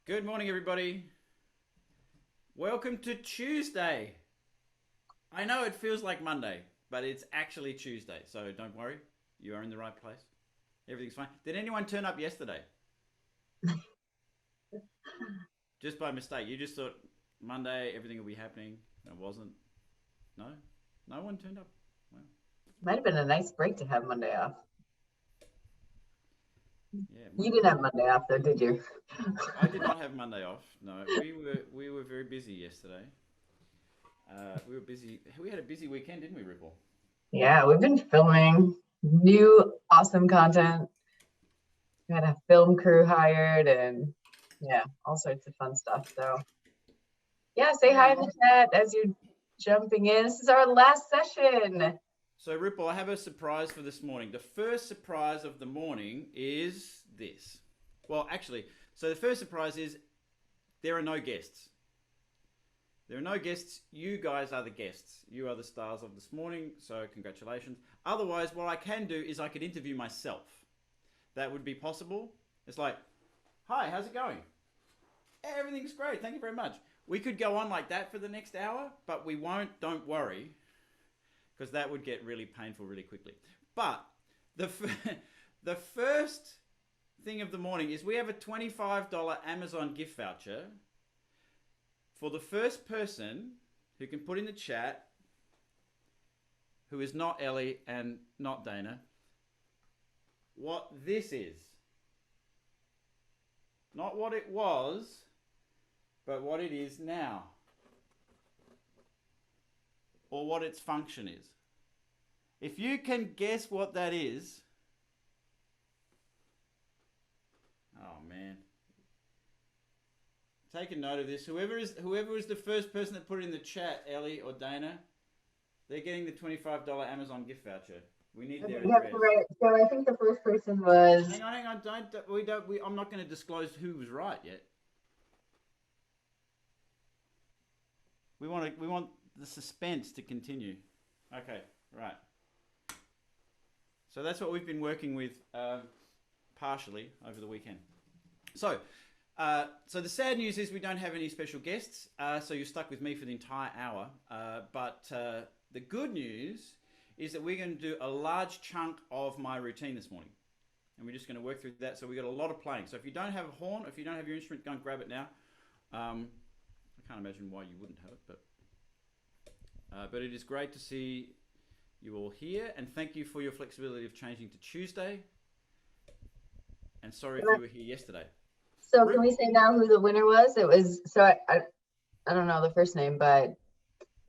Good morning, everybody. Welcome to Tuesday. I know it feels like Monday, but it's actually Tuesday, so don't worry. You are in the right place. Everything's fine. Did anyone turn up yesterday? Just by mistake. You just thought Monday everything will be happening. It wasn't. No? No one turned up. Well, Might have been a nice break to have Monday off. yeah, it might You have didn't been. have Monday off though, did you? I did not have Monday off. No, we were very busy yesterday. We were busy. We had a busy weekend, didn't we, Ripple? Yeah, we've been filming new awesome content. We had a film crew hired and yeah, all sorts of fun stuff. So yeah, say hi Yeah. in the chat as you're jumping in. This is our last session. So, Ripple, I have a surprise for this morning. The first surprise of the morning is this. Well, actually, so the first surprise is there are no guests. There are no guests. You guys are the guests. You are the stars of this morning, so congratulations. Otherwise, what I can do is I could interview myself. That would be possible. It's like, hi, how's it going? Everything's great. Thank you very much. We could go on like that for the next hour, but we won't. Don't worry, because that would get really painful really quickly. But the the first thing of the morning is we have a $25 Amazon gift voucher for the first person who can put in the chat who is not Ellie and not Dana what this is. Not what it was, but what it is now. Or what its function is. If you can guess what that is, oh man. Take a note of this. Whoever is the first person that put it in the chat, Ellie or Dana, they're getting the $25 Amazon gift voucher. We need their Yep, address. right. So I think the first person was Hang on. I'm not going to disclose who was right yet. We want the suspense to continue. Okay, right. So that's what we've been working with partially over the weekend. So the sad news is we don't have any special guests, so you're stuck with me for the entire hour. But the good news is that we're going to do a large chunk of my routine this morning. And we're just going to work through that. So we've got a lot of playing. So if you don't have a horn, if you don't have your instrument, go and grab it now. I can't imagine why you wouldn't have it, but it is great to see you all here. And thank you for your flexibility of changing to Tuesday. And sorry if you were here yesterday. so can we say now who the winner was? It was I don't know the first name, but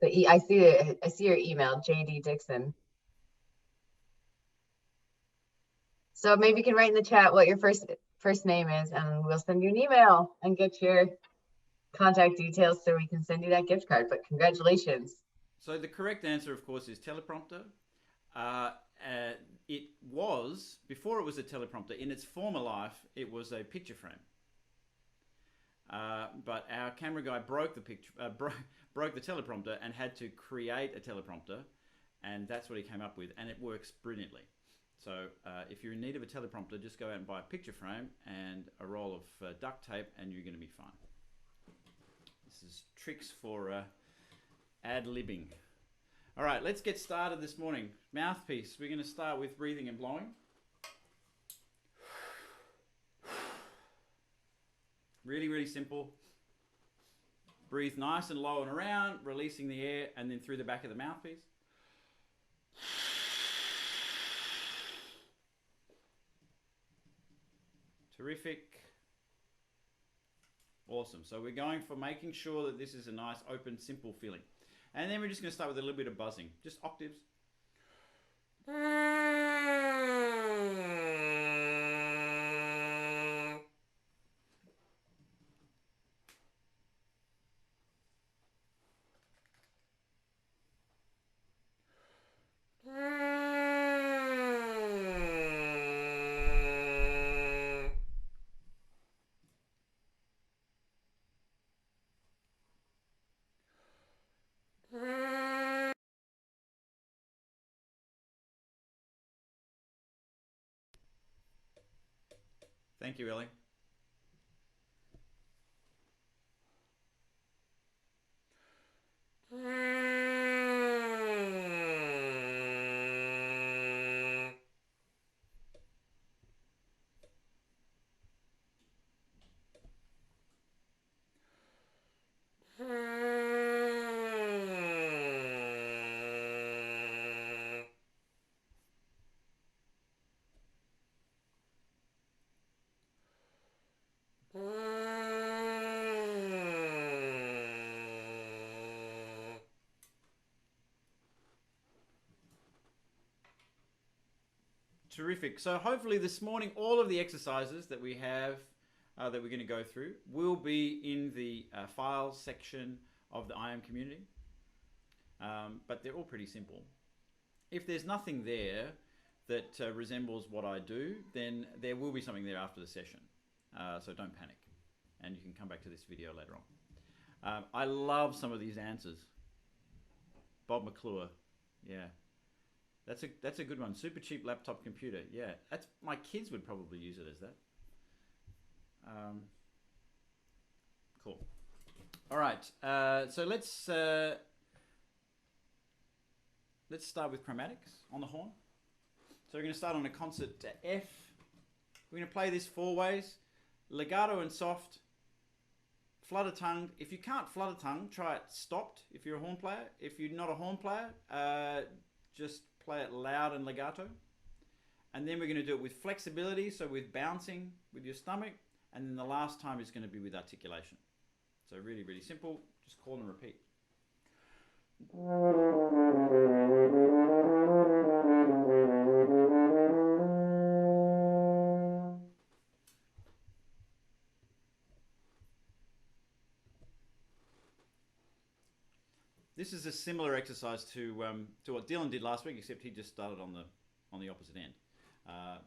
I see your email, JD Dixon. So maybe you can write in the chat what your first name is, and we'll send you an email and get your contact details so we can send you that gift card. But congratulations. So the correct answer, of course, is teleprompter. It was, before it was a teleprompter, in its former life, it was a picture frame. But our camera guy broke the teleprompter and had to create a teleprompter, and that's what he came up with, and it works brilliantly. So if you're in need of a teleprompter, just go out and buy a picture frame and a roll of duct tape, and you're going to be fine. This is tricks for ad-libbing. All right, let's get started this morning. Mouthpiece. We're going to start with breathing and blowing. Really, really simple. Breathe nice and low and around, releasing the air, and then through the back of the mouthpiece. Terrific. Awesome. So we're going for making sure that this is a nice, open, simple feeling. And then we're just going to start with a little bit of buzzing, just octaves. Thank you, Ellie. Terrific. So hopefully this morning, all of the exercises that we have that we're going to go through will be in the files section of the IM community. But they're all pretty simple. If there's nothing there that resembles what I do, then there will be something there after the session. So don't panic. And you can come back to this video later on. I love some of these answers. Bob McClure. Yeah. That's a good one. Super cheap laptop computer. Yeah. That's my kids would probably use it as that. Cool. All right. So let's start with chromatics on the horn. So we're going to start on a concert to F. We're going to play this 4 ways: legato and soft, flutter tongue. If you can't flutter tongue, try it stopped if you're a horn player. If you're not a horn player, just play it loud and legato. And then we're going to do it with flexibility, so with bouncing with your stomach. And then the last time is going to be with articulation. So really, really simple. Just call and repeat. This is a similar exercise to what Dylan did last week, except he just started on the opposite end.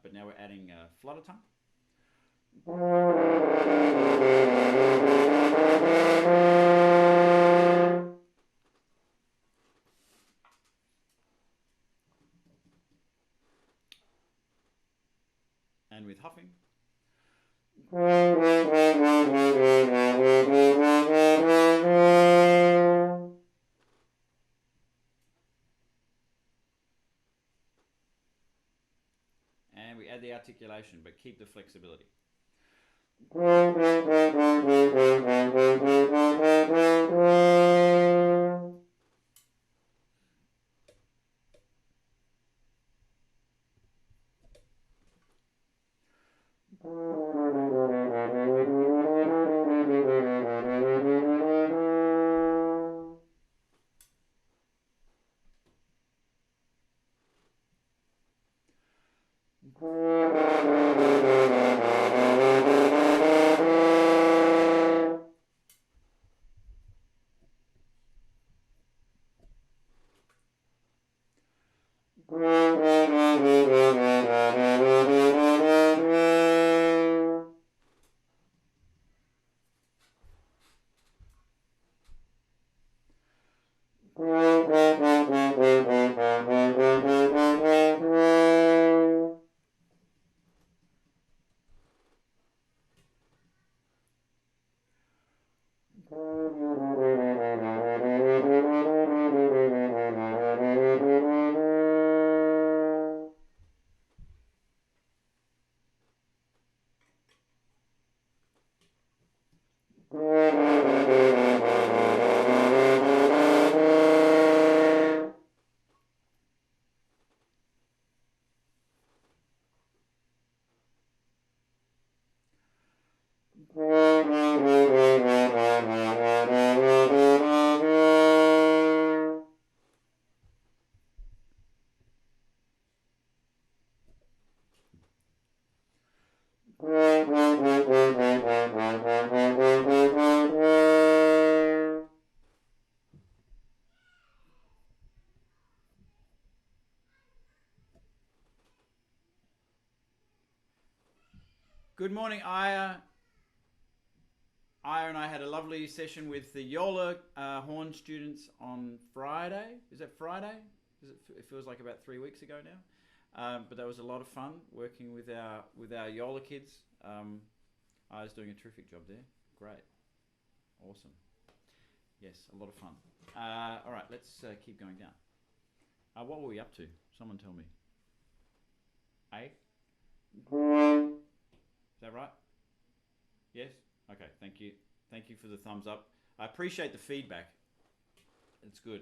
But now we're adding flutter tongue. And with huffing. And we add the articulation, but keep the flexibility. Good morning, Aya. Aya and I had a lovely session with the Yola horn students on Friday. Is that Friday? It feels like about 3 weeks ago now. But that was a lot of fun working with our Yola kids. Aya's doing a terrific job there. Great. Awesome. Yes, a lot of fun. All right, let's keep going down. What were we up to? Someone tell me. A? Is that right? Yes? Okay, thank you. Thank you for the thumbs up. I appreciate the feedback. It's good.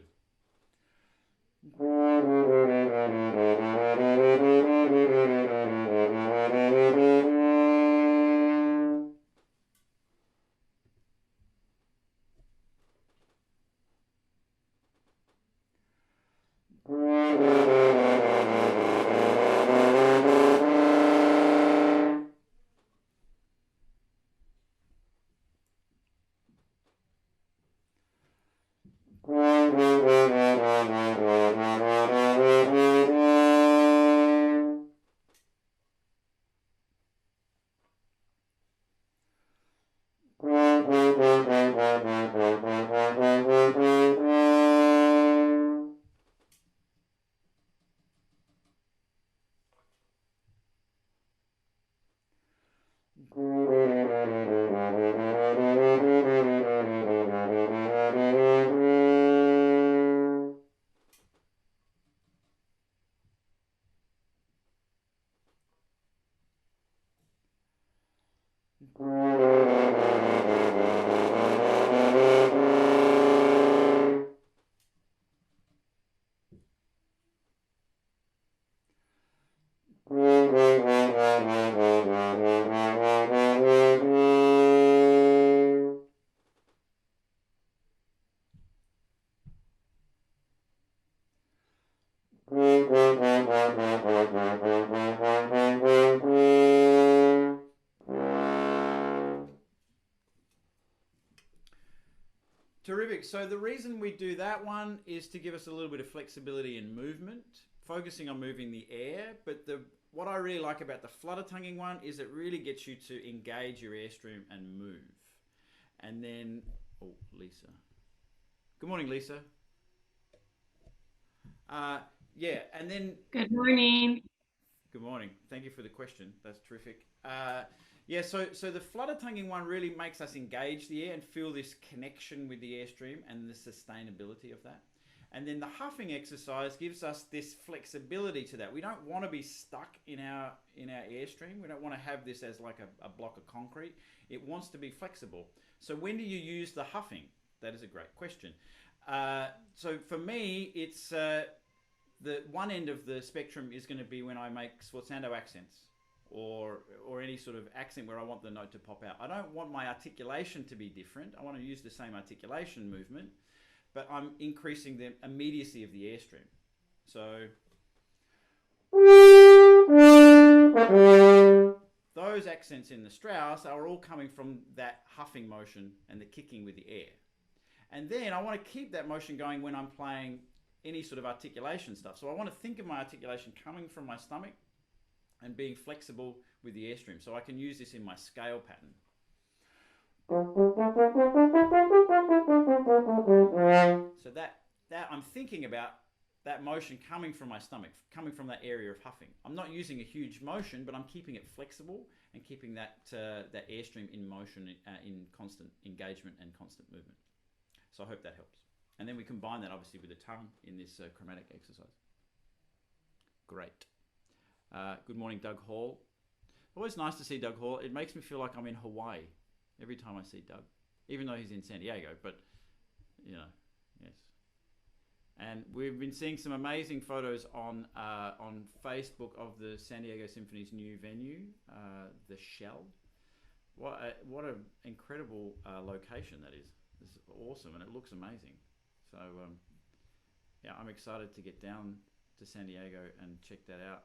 Terrific. So the reason we do that one is to give us a little bit of flexibility in movement, focusing on moving the air. But what I really like about the flutter tonguing one is it really gets you to engage your airstream and move. And then, oh, Lisa. Good morning, Lisa. Yeah, and then... Good morning. Good morning. Thank you for the question. That's terrific. Yeah, so the flutter tonguing one really makes us engage the air and feel this connection with the airstream and the sustainability of that. And then the huffing exercise gives us this flexibility to that. We don't want to be stuck in our airstream. We don't want to have this as like a block of concrete. It wants to be flexible. So when do you use the huffing? That is a great question. So for me, it's the one end of the spectrum is going to be when I make sforzando accents or any sort of accent where I want the note to pop out. I don't want my articulation to be different. I want to use the same articulation movement, but I'm increasing the immediacy of the airstream. So those accents in the Strauss are all coming from that huffing motion and the kicking with the air. And then I want to keep that motion going when I'm playing any sort of articulation stuff. So I want to think of my articulation coming from my stomach and being flexible with the airstream. So I can use this in my scale pattern. So that I'm thinking about that motion coming from my stomach, coming from that area of huffing. I'm not using a huge motion, but I'm keeping it flexible and keeping that airstream in motion, in constant engagement and constant movement. So I hope that helps. And then we combine that obviously with the tongue in this chromatic exercise. Great. Good morning, Doug Hall. Always nice to see Doug Hall. It makes me feel like I'm in Hawaii every time I see Doug, even though he's in San Diego, but you know, yes. And we've been seeing some amazing photos on Facebook of the San Diego Symphony's new venue, the Shell. What an incredible location that is. It's awesome and it looks amazing. So yeah, I'm excited to get down to San Diego and check that out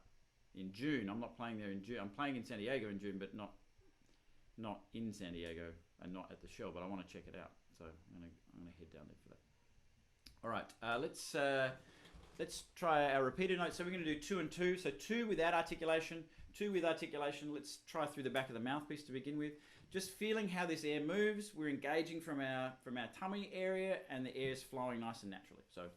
in June. I'm not playing there in June. I'm playing in San Diego in June, but not in San Diego and not at the Shell. But I want to check it out. So I'm gonna head down there for that. All right, let's try our repeater notes. So we're going to do 2 and 2. So 2 without articulation, 2 with articulation. Let's try through the back of the mouthpiece to begin with. Just feeling how this air moves. We're engaging from our tummy area, and the air is flowing nice and naturally. So.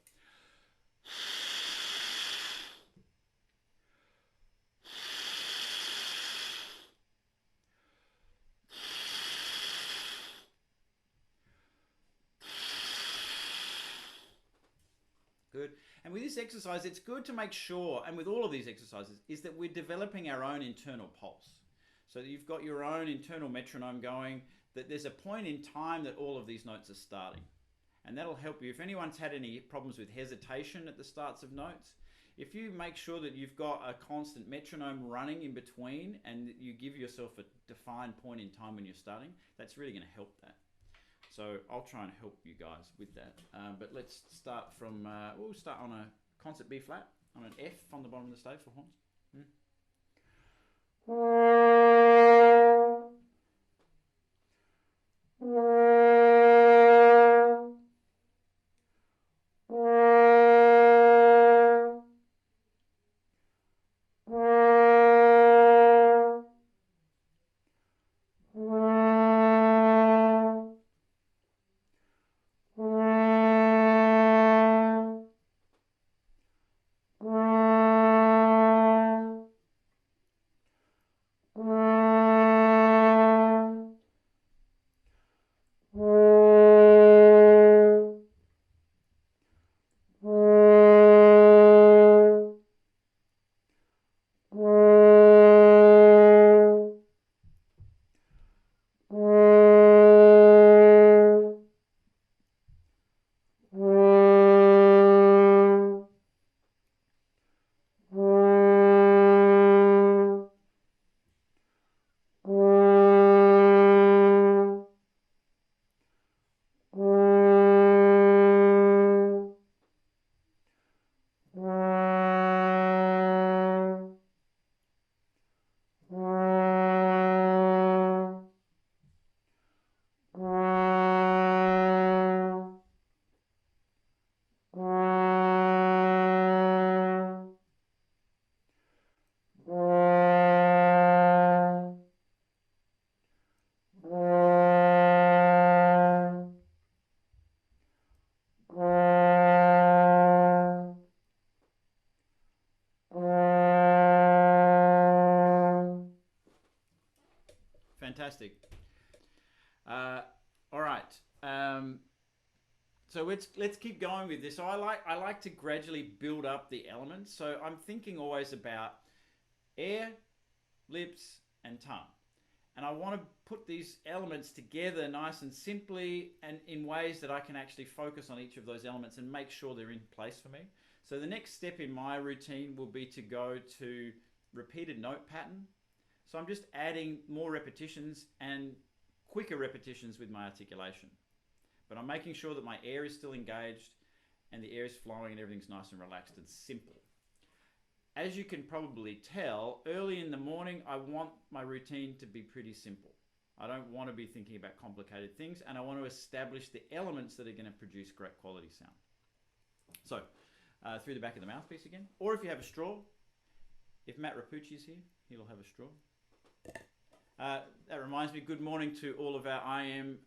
Good. And with this exercise, it's good to make sure, and with all of these exercises, is that we're developing our own internal pulse. So that you've got your own internal metronome going, that there's a point in time that all of these notes are starting. And that'll help you. If anyone's had any problems with hesitation at the starts of notes, if you make sure that you've got a constant metronome running in between and you give yourself a defined point in time when you're starting, that's really going to help that. So I'll try and help you guys with that. But let's start from, we'll start on a concert B flat, on an F on the bottom of the stage for horns. Fantastic. All right. So let's keep going with this. So I like to gradually build up the elements. So I'm thinking always about air, lips, and tongue. And I want to put these elements together nice and simply and in ways that I can actually focus on each of those elements and make sure they're in place for me. So the next step in my routine will be to go to repeated note pattern. So I'm just adding more repetitions and quicker repetitions with my articulation. But I'm making sure that my air is still engaged and the air is flowing and everything's nice and relaxed and simple. As you can probably tell, early in the morning, I want my routine to be pretty simple. I don't want to be thinking about complicated things, and I want to establish the elements that are going to produce great quality sound. So, through the back of the mouthpiece again, or if you have a straw, if Matt Rapucci's here, he'll have a straw. That reminds me, good morning to all of our IM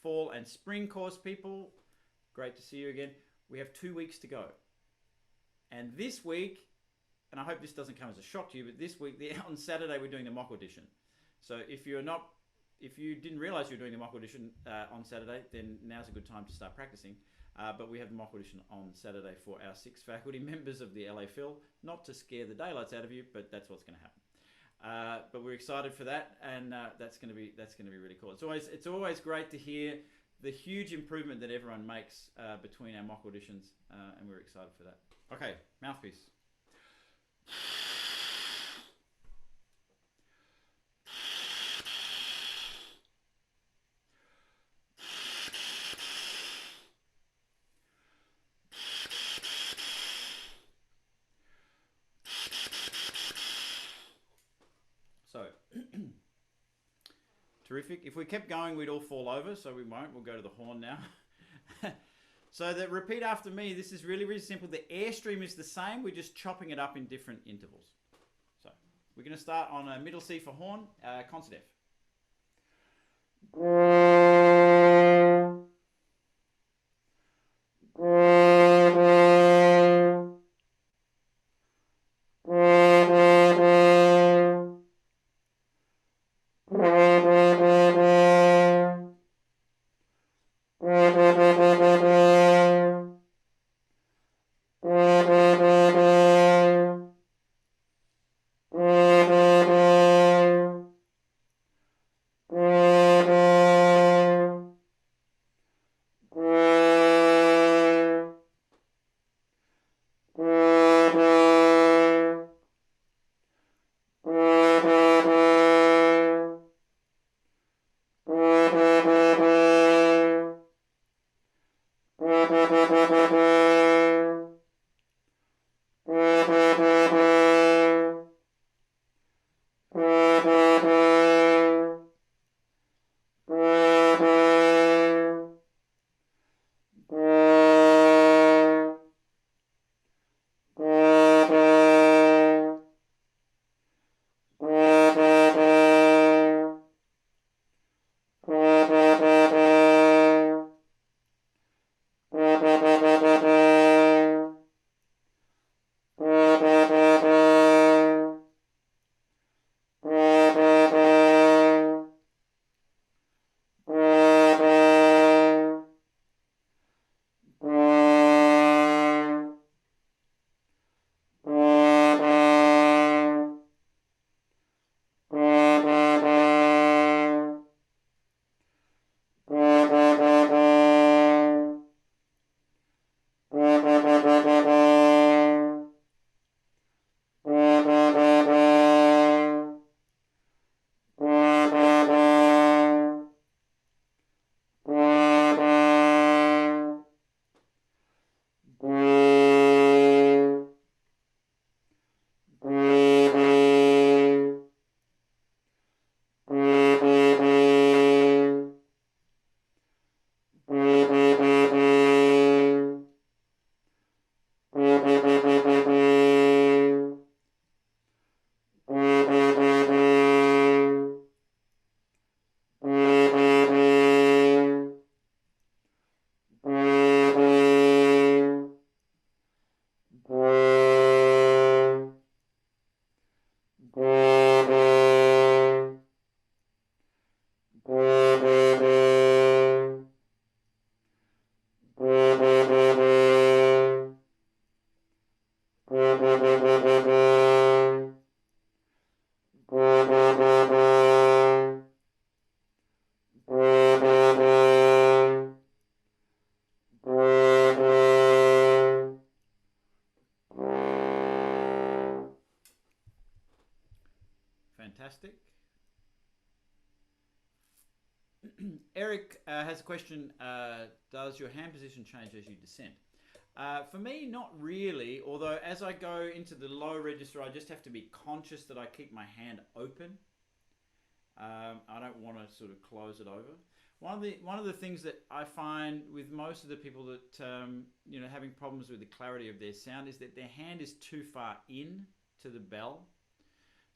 fall and spring course people. Great to see you again. We have 2 weeks to go. And this week, and I hope this doesn't come as a shock to you, but this week, on Saturday, we're doing the mock audition. So if you didn't realize you were doing the mock audition on Saturday, then now's a good time to start practicing. But we have the mock audition on Saturday for our 6 faculty members of the laphil. Not to scare the daylights out of you, but that's what's going to happen. But we're excited for that, and that's going to be really cool. It's always great to hear the huge improvement that everyone makes between our mock auditions, and we're excited for that. Okay, mouthpiece. So, terrific. If we kept going, we'd all fall over, so we won't. We'll go to the horn now. So that repeat after me, this is really, really simple. The airstream is the same. We're just chopping it up in different intervals. So we're going to start on a middle C for horn, concert F. fantastic. Eric has a question. Does your hand position change as you descend? For me, not really, although as I go into the low register, I just have to be conscious that I keep my hand open. I don't want to sort of close it over. One of the things that I find with most of the people that you know, having problems with the clarity of their sound is that their hand is too far in to the bell.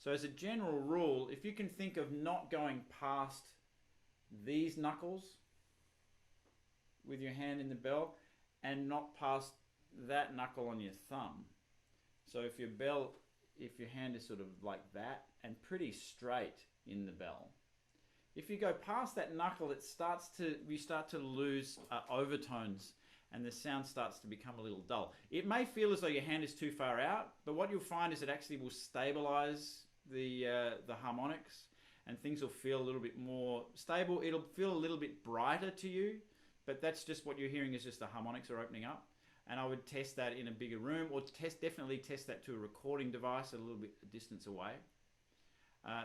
So as a general rule, if you can think of not going past these knuckles with your hand in the bell and not past that knuckle on your thumb. So if your hand is sort of like that and pretty straight in the bell, if you go past that knuckle, you start to lose overtones and the sound starts to become a little dull. It may feel as though your hand is too far out, but what you'll find is it actually will stabilize the harmonics, and things will feel a little bit more stable. It'll feel a little bit brighter to you, but that's just what you're hearing is just the harmonics are opening up. And I would test that in a bigger room, or definitely test that to a recording device a little bit distance away.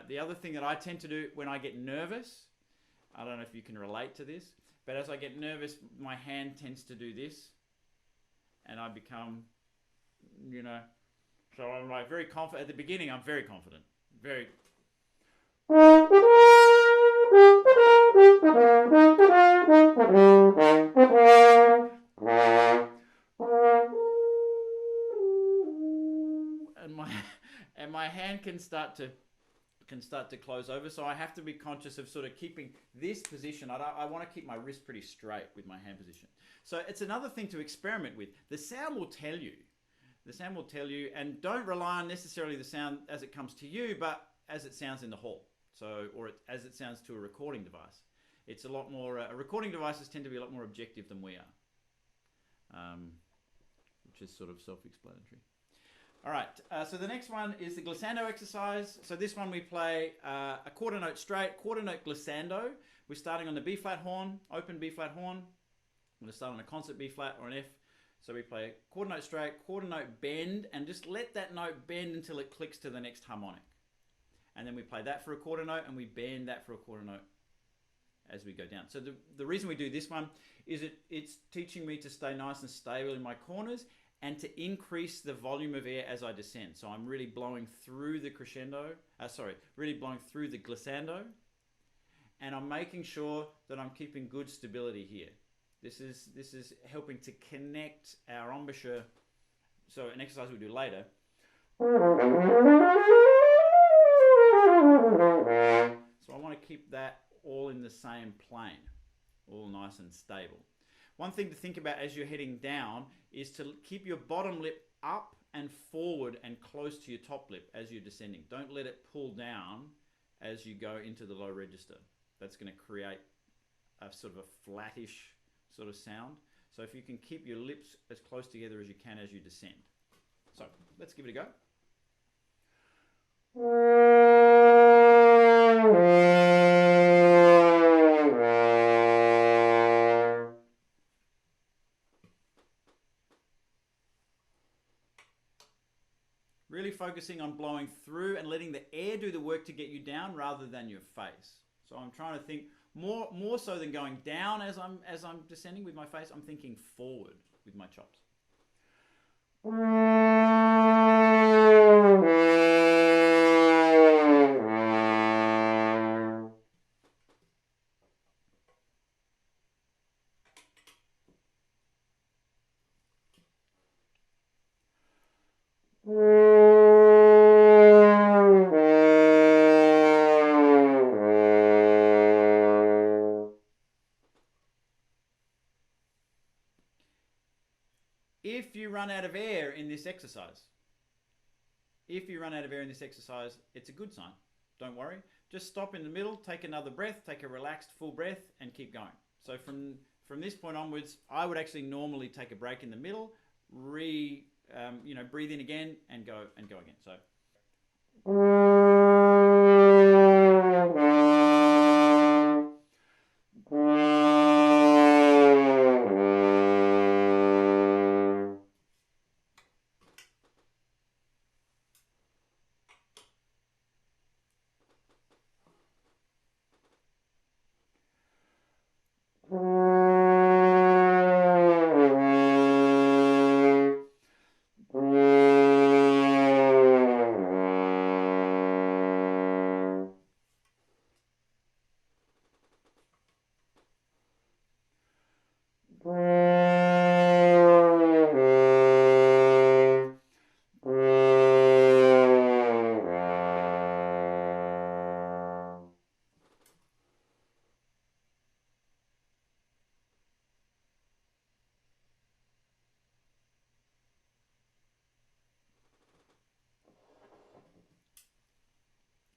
The other thing that I tend to do when I get nervous, I don't know if you can relate to this, but as I get nervous, my hand tends to do this, and I become, you know, so I'm like very confident. At the beginning, I'm very confident, very. And my hand can start to close over, so I have to be conscious of sort of keeping this position. I want to keep my wrist pretty straight with my hand position. So it's another thing to experiment with. The sound will tell you. The sound will tell you, and don't rely on necessarily the sound as it comes to you, but as it sounds in the hall. So, as it sounds to a recording device. It's a lot more, recording devices tend to be a lot more objective than we are, which is sort of self-explanatory. All right, so the next one is the glissando exercise. So this one we play a quarter note straight, quarter note glissando. We're starting on the B flat horn, open B flat horn. I'm going to start on a concert B flat or an F. So we play quarter note straight, quarter note bend, and just let that note bend until it clicks to the next harmonic. And then we play that for a quarter note, and we bend that for a quarter note as we go down. So the reason we do this one is it's teaching me to stay nice and stable in my corners and to increase the volume of air as I descend. So I'm really blowing through the really blowing through the glissando, and I'm making sure that I'm keeping good stability here. This is helping to connect our embouchure. So an exercise we'll do later. So I want to keep that all in the same plane, all nice and stable. One thing to think about as you're heading down is to keep your bottom lip up and forward and close to your top lip as you're descending. Don't let it pull down as you go into the low register. That's going to create a sort of a flattish sort of sound. So if you can keep your lips as close together as you can as you descend. So let's give it a go. Really focusing on blowing through and letting the air do the work to get you down rather than your face. So I'm trying to think more so than going down as I'm descending with my face, I'm thinking forward with my chops. If you run out of air in this exercise, it's a good sign. Don't worry. Just stop in the middle, take another breath, take a relaxed full breath, and keep going. So from this point onwards, I would actually normally take a break in the middle, breathe in again, and go again. So.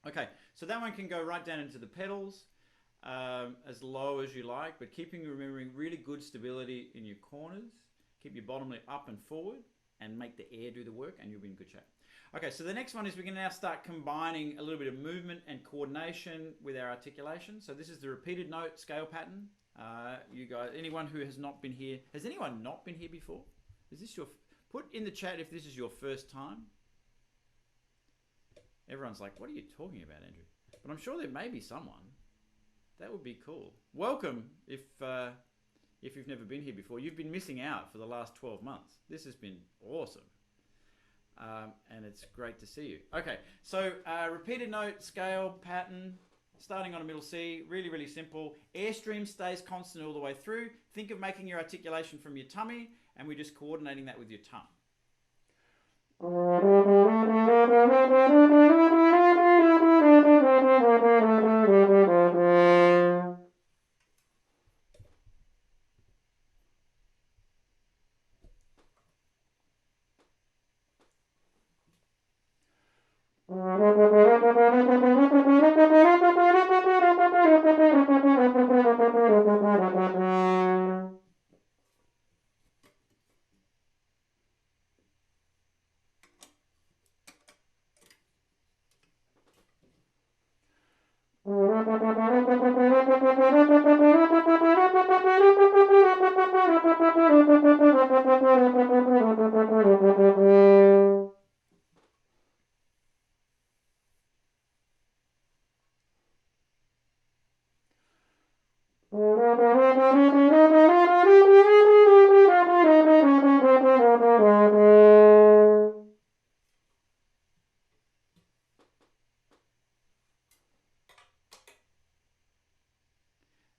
Okay, so that one can go right down into the pedals, as low as you like, but remembering really good stability in your corners. Keep your bottom lip up and forward and make the air do the work, and you'll be in good shape. Okay, so the next one is we're going to now start combining a little bit of movement and coordination with our articulation. So this is the repeated note scale pattern. You guys, anyone who has not been here, has anyone not been here before? Is this your, put in the chat if this is your first time. Everyone's like, what are you talking about, Andrew? But I'm sure there may be someone. That would be cool. Welcome if you've never been here before. You've been missing out for the last 12 months. This has been awesome. And it's great to see you. Okay, so repeated note, scale, pattern, starting on a middle C, really, really simple. Airstream stays constant all the way through. Think of making your articulation from your tummy, and we're just coordinating that with your tongue.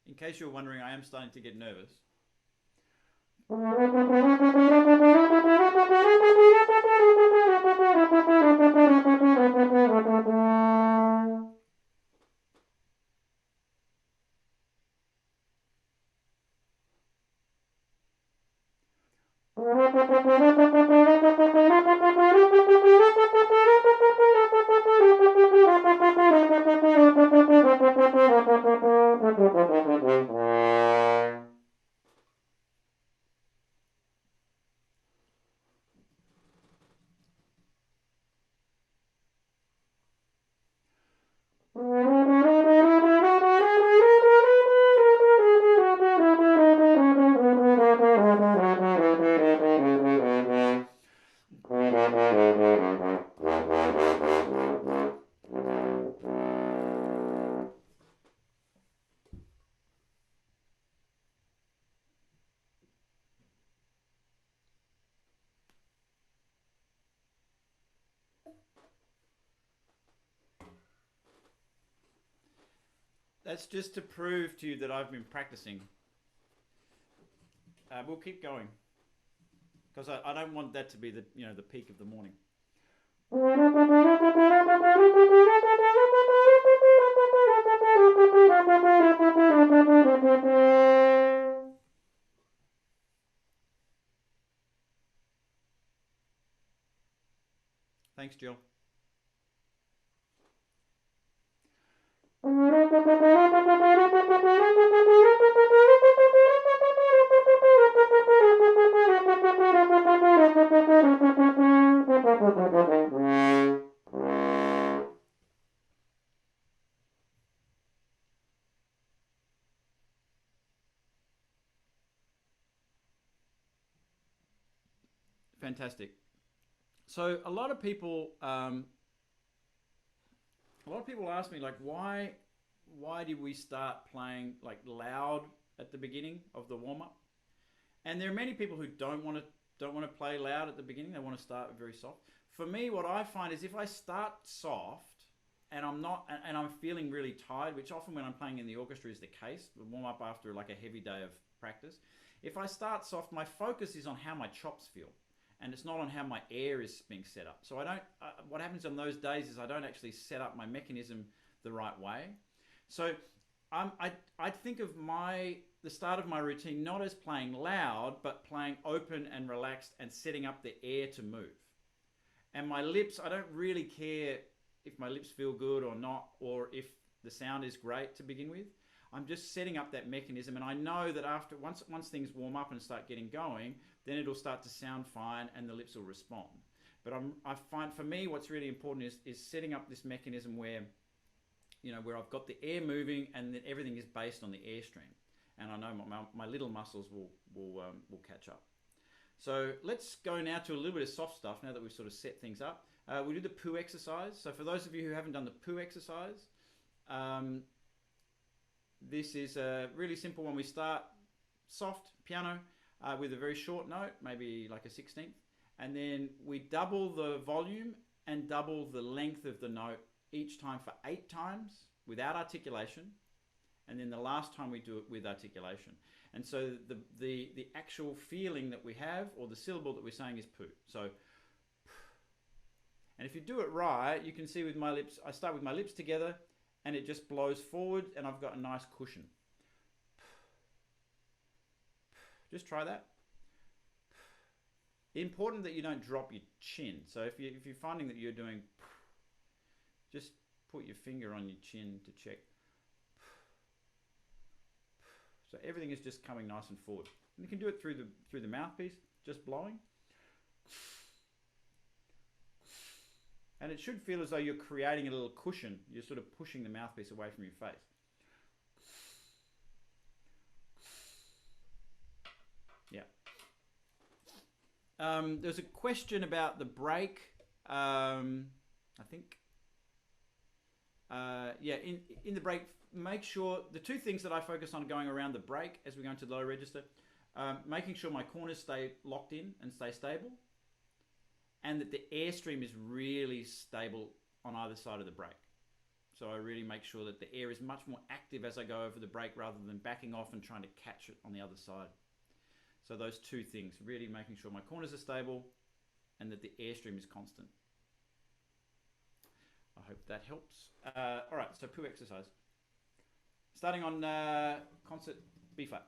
In case you're wondering, I am starting to get nervous. That's just to prove to you that I've been practicing. We'll keep going because I don't want that to be the the peak of the morning. Thanks, Jill. Fantastic. So a lot of people ask me like, why did we start playing like loud at the beginning of the warm-up. And there are many people who don't want to play loud at the beginning. They want to start very soft. For me, what I find is if I start soft and I'm feeling really tired, which often when I'm playing in the orchestra is the case, the warm up after like a heavy day of practice. If I start soft, my focus is on how my chops feel, and it's not on how my air is being set up. So I don't. What happens on those days is I don't actually set up my mechanism the right way. So I think of the start of my routine not as playing loud, but playing open and relaxed and setting up the air to move. And my lips, I don't really care if my lips feel good or not, or if the sound is great to begin with. I'm just setting up that mechanism, and I know that after once things warm up and start getting going, then it'll start to sound fine and the lips will respond. But I find for me what's really important is setting up this mechanism where, you know, where I've got the air moving and that everything is based on the airstream, and I know my little muscles will catch up. So let's go now to a little bit of soft stuff now that we've sort of set things up. We'll do the poo exercise. So for those of you who haven't done the poo exercise, this is a really simple one. We start soft piano with a very short note, maybe like a 16th, and then we double the volume and double the length of the note each time for 8 times without articulation, and then the last time we do it with articulation. And so the actual feeling that we have, or the syllable that we're saying, is poo. So, and if you do it right, you can see with my lips, I start with my lips together and it just blows forward and I've got a nice cushion. Just try that. Important that you don't drop your chin. So if you're finding that you're doing, just put your finger on your chin to check. So everything is just coming nice and forward. And you can do it through the mouthpiece, just blowing. And it should feel as though you're creating a little cushion. You're sort of pushing the mouthpiece away from your face. Yeah. There's a question about the break. I think. Yeah, in the break, make sure the 2 things that I focus on going around the break as we go into low register, making sure my corners stay locked in and stay stable, and that the airstream is really stable on either side of the break. So I really make sure that the air is much more active as I go over the break rather than backing off and trying to catch it on the other side. So those 2 things, really making sure my corners are stable and that the airstream is constant. I hope that helps. All right, so poo exercise. Starting on concert B flat.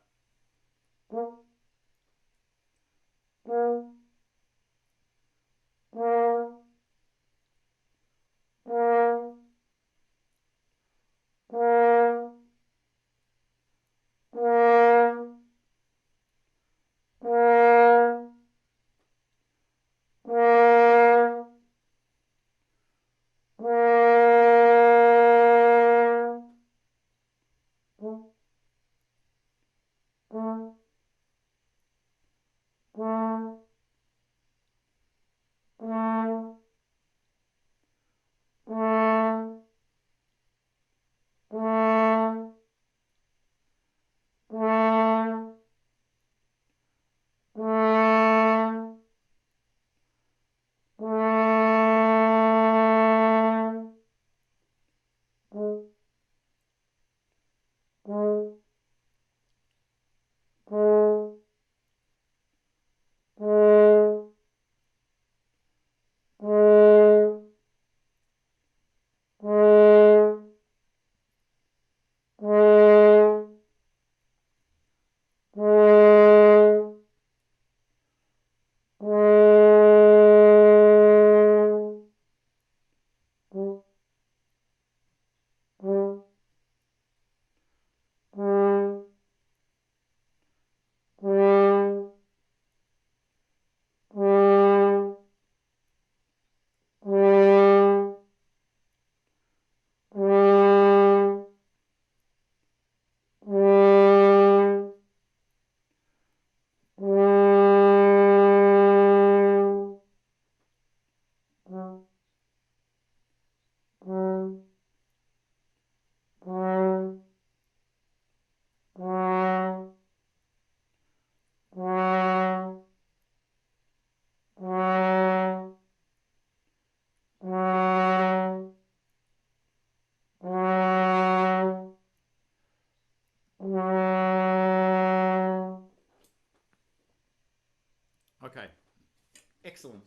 Excellent.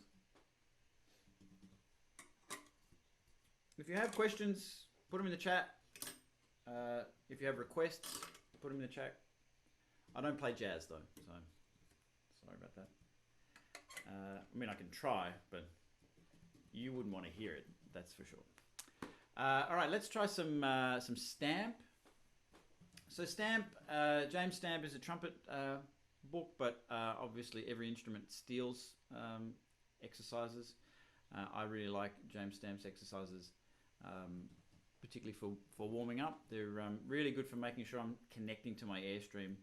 If you have questions, put them in the chat. If you have requests, put them in the chat. I don't play jazz though, so sorry about that. I mean, I can try, but you wouldn't want to hear it. That's for sure. All right, let's try some Stamp. So Stamp, James Stamp is a trumpet book, but obviously every instrument steals exercises. I really like James Stamp's exercises, particularly for warming up. They're really good for making sure I'm connecting to my airstream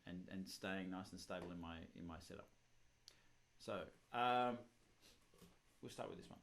and staying nice and stable in my setup. So we'll start with this one.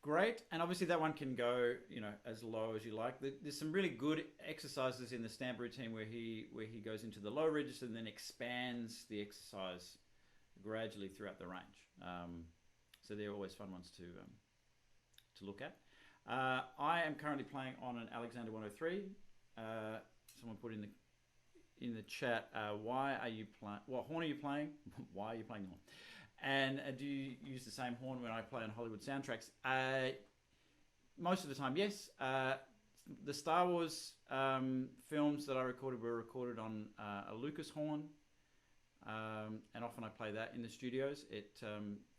Great, and obviously that one can go, you know, as low as you like. There's some really good exercises in the Stamp routine where he goes into the low register and then expands the exercise gradually throughout the range. So they're always fun ones to look at. I am currently playing on an Alexander 103. Someone put in the chat, why are you playing? What horn are you playing? Why are you playing the horn? And do you use the same horn when I play on Hollywood soundtracks? Most of the time, yes. The Star Wars films that I recorded were recorded on a Lucas horn, and often I play that in the studios.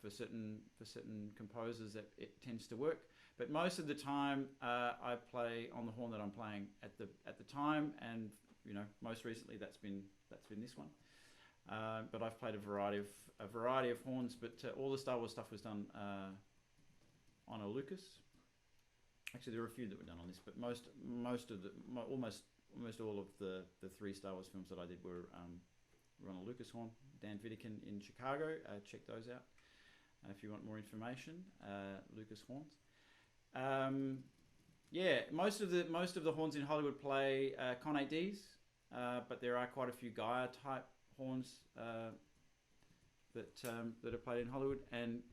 For certain composers it tends to work, but most of the time I play on the horn that I'm playing at the time, and you know, most recently that's been this one. But I've played a variety of horns, but all the Star Wars stuff was done on a Lucas. Actually, there were a few that were done on this, but almost all of the 3 Star Wars films that I did were on a Lucas horn. Dan Vidican in Chicago. Check those out if you want more information. Lucas horns. Yeah, most of the horns in Hollywood play Con 8Ds, but there are quite a few Gaia type horns that are played in Hollywood. And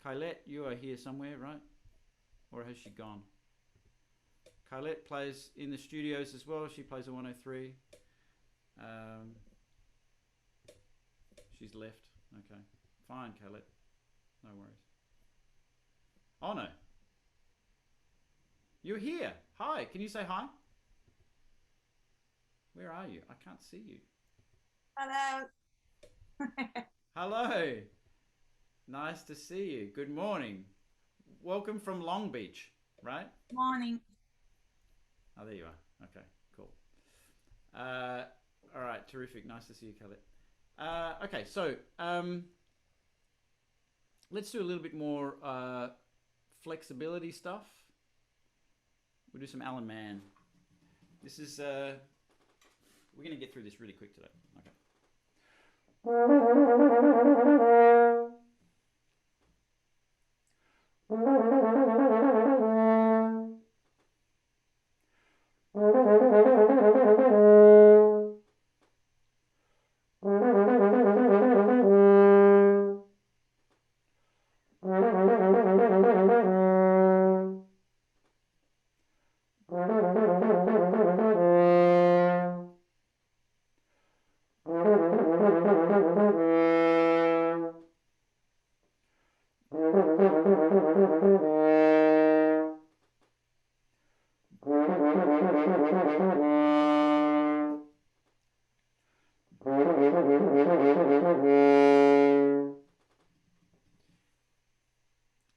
Kylette, you are here somewhere, right? Or has she gone? Kylette plays in the studios as well. She plays a 103. She's left. Okay, fine, Kylette. No worries. Oh no. You're here. Hi. Can you say hi? Where are you? I can't see you. Hello. Hello. Nice to see you. Good morning. Welcome from Long Beach, right? Morning. Oh, there you are. Okay, cool. All right, terrific. Nice to see you, Khaled. Okay, so let's do a little bit more flexibility stuff. We'll do some Alan Mann. This is we're going to get through this really quick today. Okay.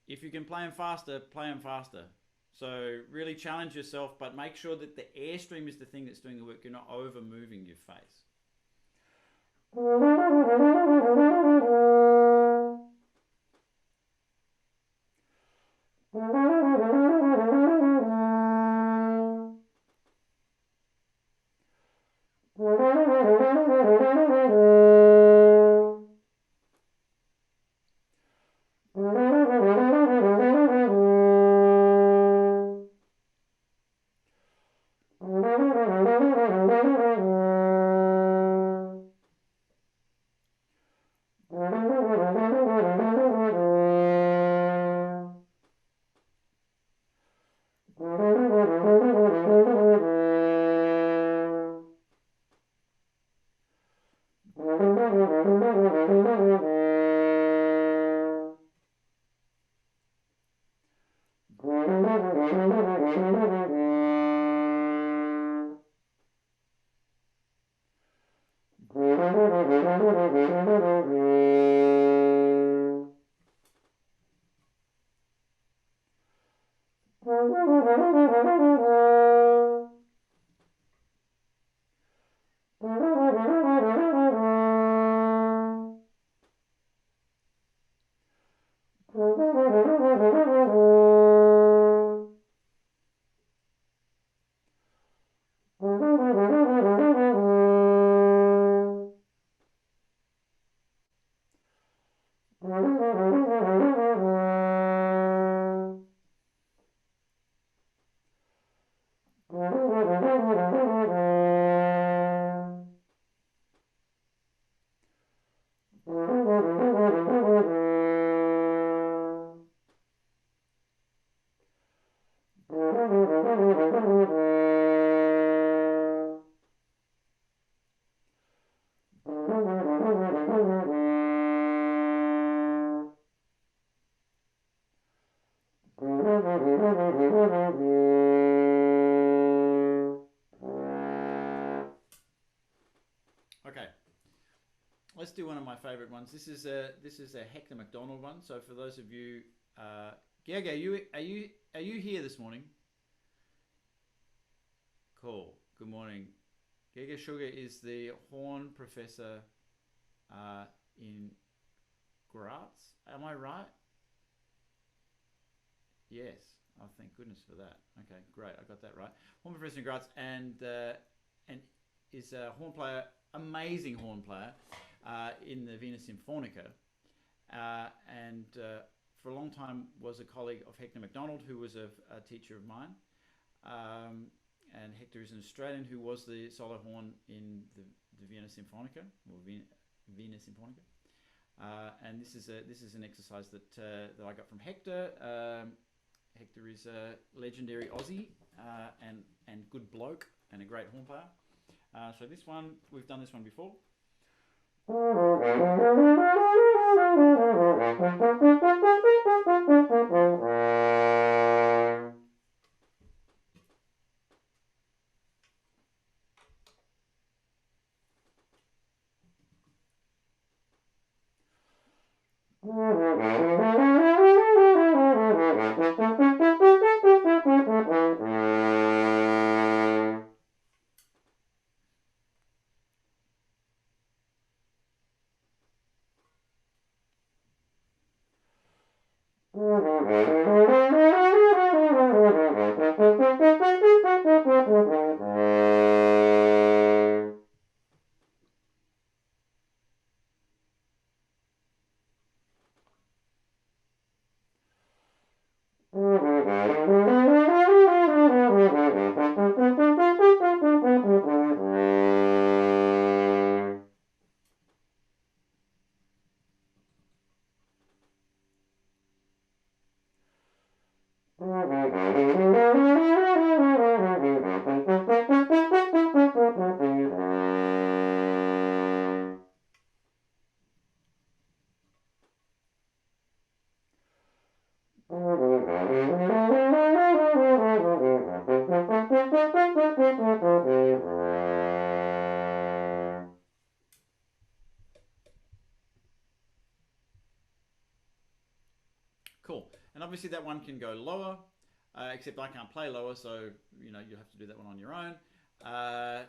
If you can play them faster, play them faster. So really challenge yourself, but make sure that the airstream is the thing that's doing the work. You're not over moving your face. Okay, let's do one of my favorite ones. This is a Hector McDonald one. So for those of you, Gag, are you here this morning? Cool. Good morning. Gega Sugar is the horn professor in Graz. Am I right? Yes. Oh, thank goodness for that. Okay, great. I got that right. Horn professor in Graz and is a horn player, amazing horn player in the Wiener Symphonica, and for a long time was a colleague of Hector McDonald, who was a teacher of mine. And Hector is an Australian who was the solo horn in the Wiener Symphonica, or Wiener Symphonica. And this is an exercise that I got from Hector. Hector is a legendary Aussie and good bloke and a great horn player. So this one, we've done this one before. Cool. And obviously that one can go lower, except I can't play lower, so you'll have to do that one on your own. I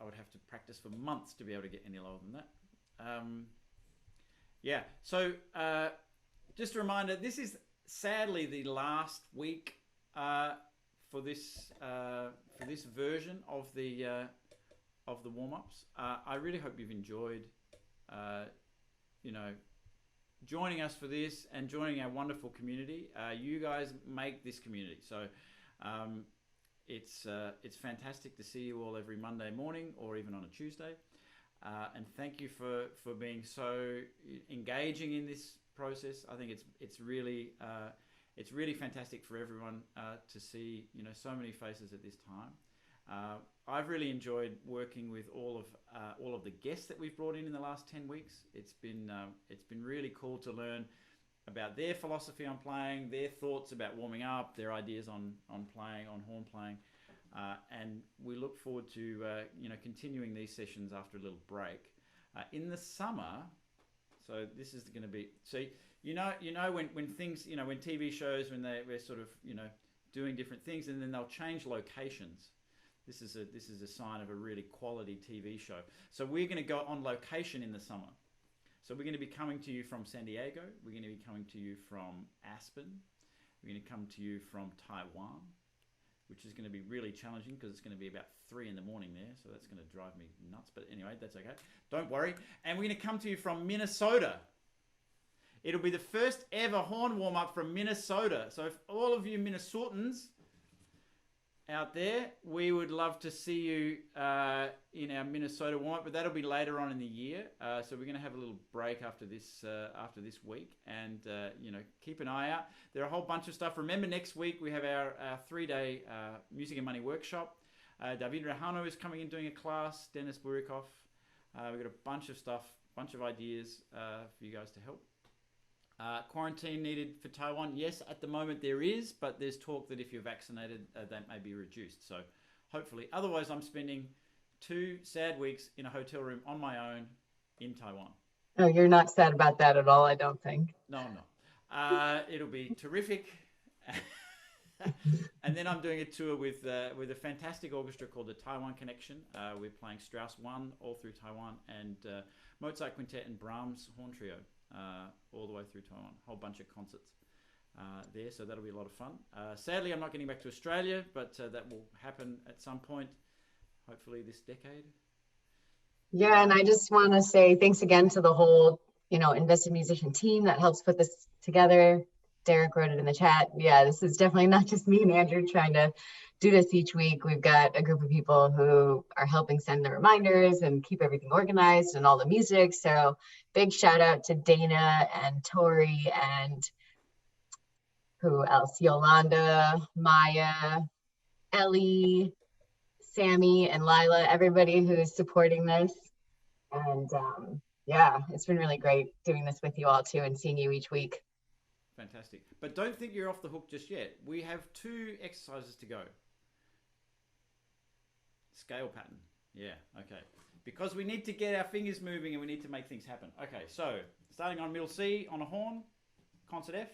would have to practice for months to be able to get any lower than that. Yeah. So just a reminder, this is sadly the last week for this version of the warm-ups. I really hope you've enjoyed joining us for this and joining our wonderful community. You guys make this community, so it's fantastic to see you all every Monday morning or even on a Tuesday. And thank you for being so engaging in this process. I think it's really fantastic for everyone to see so many faces at this time. I've really enjoyed working with all of the guests that we've brought in the last 10 weeks. It's been really cool to learn about their philosophy on playing, their thoughts about warming up, their ideas on playing, on horn playing, and we look forward to continuing these sessions after a little break in the summer. So this is going to be when things when TV shows when we're sort of doing different things and then they'll change locations. This is a sign of a really quality TV show. So we're going to go on location in the summer. So we're going to be coming to you from San Diego. We're going to be coming to you from Aspen. We're going to come to you from Taiwan, which is going to be really challenging because it's going to be about 3 in the morning there. So that's going to drive me nuts. But anyway, that's okay. Don't worry. And we're going to come to you from Minnesota. It'll be the first ever horn warm-up from Minnesota. So if all of you Minnesotans out there, we would love to see you in our Minnesota warm-up, but that'll be later on in the year. So we're going to have a little break after this week, and keep an eye out. There are a whole bunch of stuff. Remember, next week we have our 3-day Music and Money workshop. David Rahano is coming in doing a class. Dennis Burikoff. We've got a bunch of stuff, bunch of ideas for you guys to help. Quarantine needed for Taiwan. Yes, at the moment there is, but there's talk that if you're vaccinated, that may be reduced. So hopefully. Otherwise, I'm spending 2 sad weeks in a hotel room on my own in Taiwan. Oh, you're not sad about that at all, I don't think. No, I'm not. It'll be terrific. And then I'm doing a tour with a fantastic orchestra called the Taiwan Connection. We're playing Strauss 1 all through Taiwan and Mozart Quintet and Brahms Horn Trio. All the way through Taiwan, whole bunch of concerts there, so that'll be a lot of fun. Sadly, I'm not getting back to Australia, but that will happen at some point, hopefully this decade. Yeah, and I just want to say thanks again to the whole, Invested Musician team that helps put this together. Derek wrote it in the chat. Yeah, this is definitely not just me and Andrew trying to do this each week. We've got a group of people who are helping send the reminders and keep everything organized and all the music. So big shout out to Dana and Tori and who else? Yolanda, Maya, Ellie, Sammy, and Lila, everybody who's supporting this. And yeah, it's been really great doing this with you all too and seeing you each week. Fantastic. But don't think you're off the hook just yet. We have 2 exercises to go. Scale pattern. Yeah, okay. Because we need to get our fingers moving and we need to make things happen. Okay, so starting on middle C on a horn, concert F.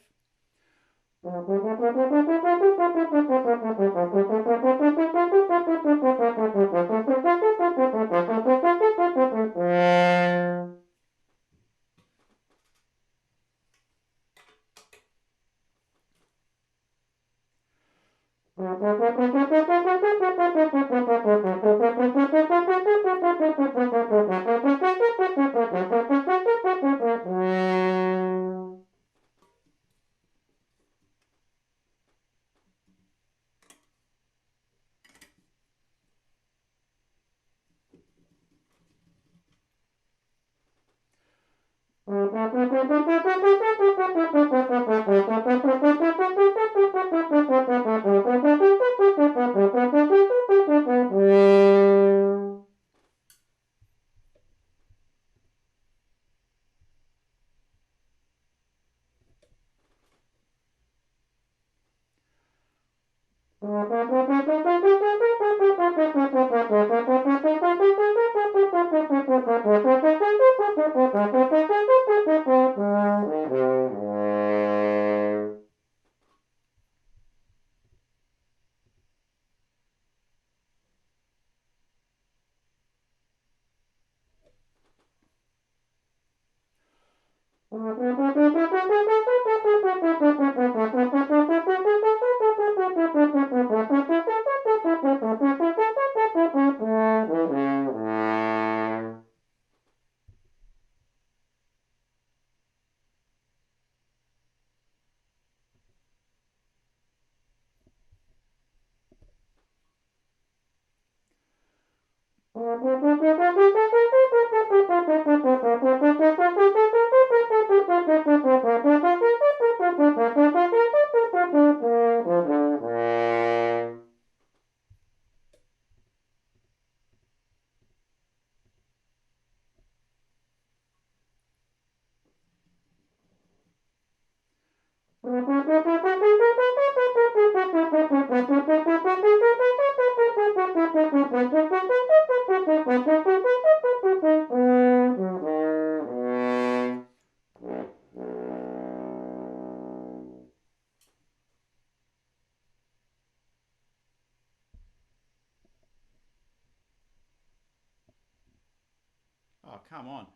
Oh, come on.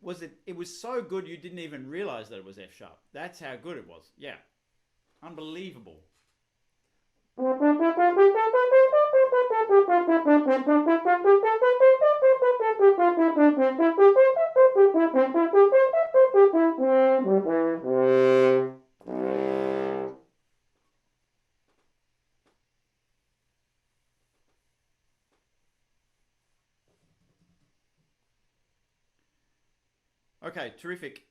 Was it? It was so good you didn't even realize that it was F sharp. That's how good it was. Yeah, unbelievable. Okay, terrific.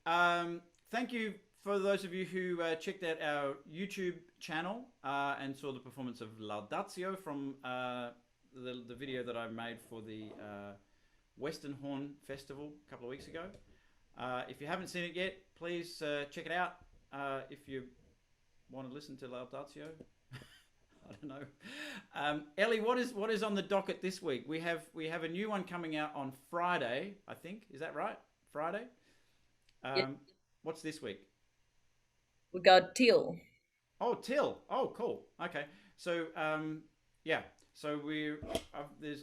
Thank you for those of you who checked out our YouTube channel and saw the performance of Laudatio from the video that I made for the Western Horn Festival a couple of weeks ago. If you haven't seen it yet, please check it out. If you want to listen to Laudatio, I don't know. Ellie, what is on the docket this week? We have a new one coming out on Friday, I think. Is that right? Friday? Yep. What's this week? We got Till. Oh, Till. Oh, cool. Okay. So, yeah. So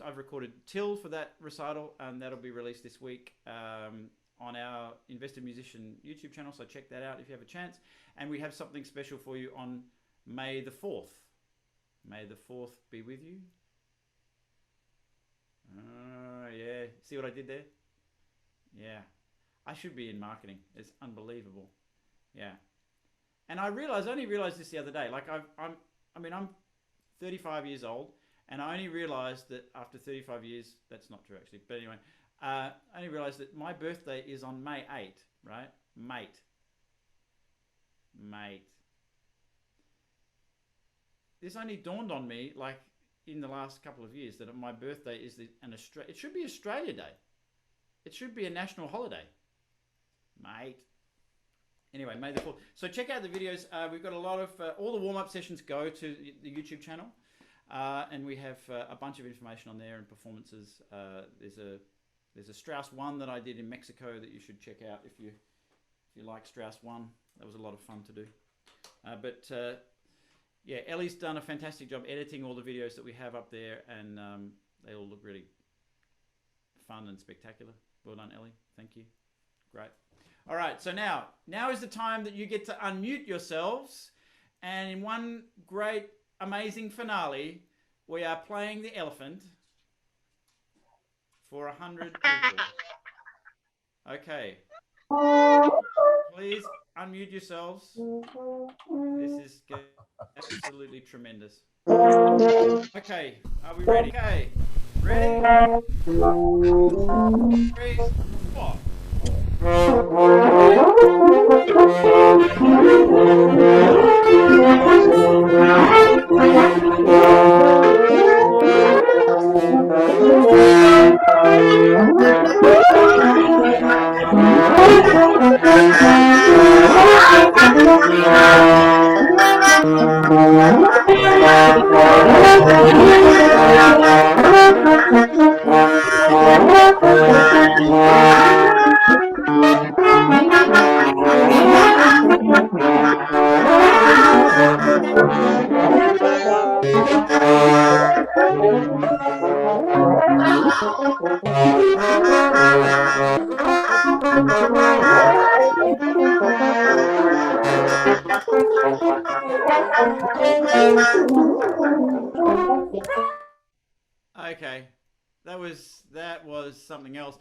I've recorded Till for that recital, and that'll be released this week on our Invested Musician YouTube channel. So check that out if you have a chance. And we have something special for you on May the 4th. May the 4th be with you. Yeah. See what I did there? Yeah. I should be in marketing. It's unbelievable. Yeah. And I only realized this the other day. Like I'm 35 years old, and I only realized that after 35 years, that's not true actually. But anyway, I only realized that my birthday is on May 8, right? Mate. This only dawned on me like in the last couple of years that my birthday is it should be Australia Day. It should be a national holiday. Mate. Anyway, May the 4th. So check out the videos. We've got a lot of, all the warm-up sessions go to the YouTube channel. And we have a bunch of information on there and performances. There's a Strauss 1 that I did in Mexico that you should check out if you like Strauss 1. That was a lot of fun to do. Yeah, Ellie's done a fantastic job editing all the videos that we have up there, and they all look really fun and spectacular. Well done, Ellie. Thank you. Great. All right, so now is the time that you get to unmute yourselves, and in one great, amazing finale, we are playing the elephant for 100 people. Okay. Please unmute yourselves. This is absolutely tremendous. Okay, are we ready? Okay, ready? 3, 4. Okay, that was something else.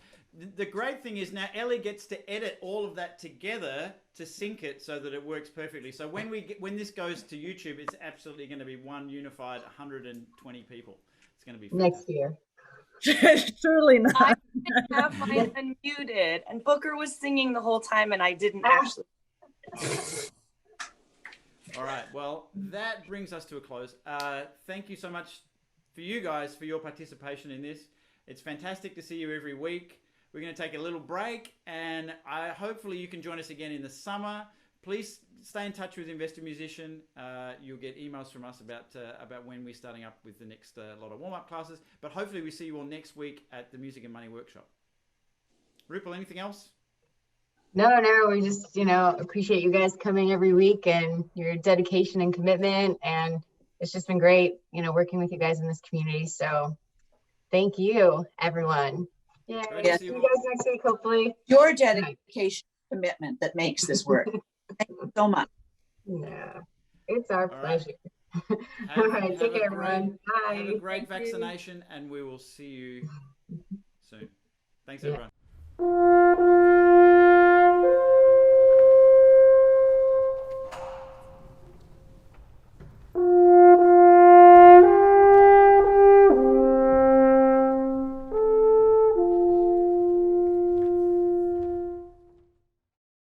The great thing is now Ellie gets to edit all of that together to sync it so that it works perfectly. So when this goes to YouTube, it's absolutely going to be one unified 120 people. It's going to be Next year. Surely not. I didn't have mine unmuted, and Booker was singing the whole time, and I didn't actually. All right. Well, that brings us to a close. Thank you so much for you guys for your participation in this. It's fantastic to see you every week. We're going to take a little break, and hopefully you can join us again in the summer. Please stay in touch with Invested Musician. You'll get emails from us about when we're starting up with the next lot of warm-up classes. But hopefully we see you all next week at the Music and Money Workshop. Rupal, anything else? No, we just, appreciate you guys coming every week and your dedication and commitment. And it's just been great, working with you guys in this community. So thank you, everyone. Yeah, see you guys next week, hopefully. Your dedication, commitment that makes this work. Thank you so much. Yeah, it's our pleasure. All right, take care, everyone. Bye. Have a great vaccination, and we will see you soon. Thanks, everyone.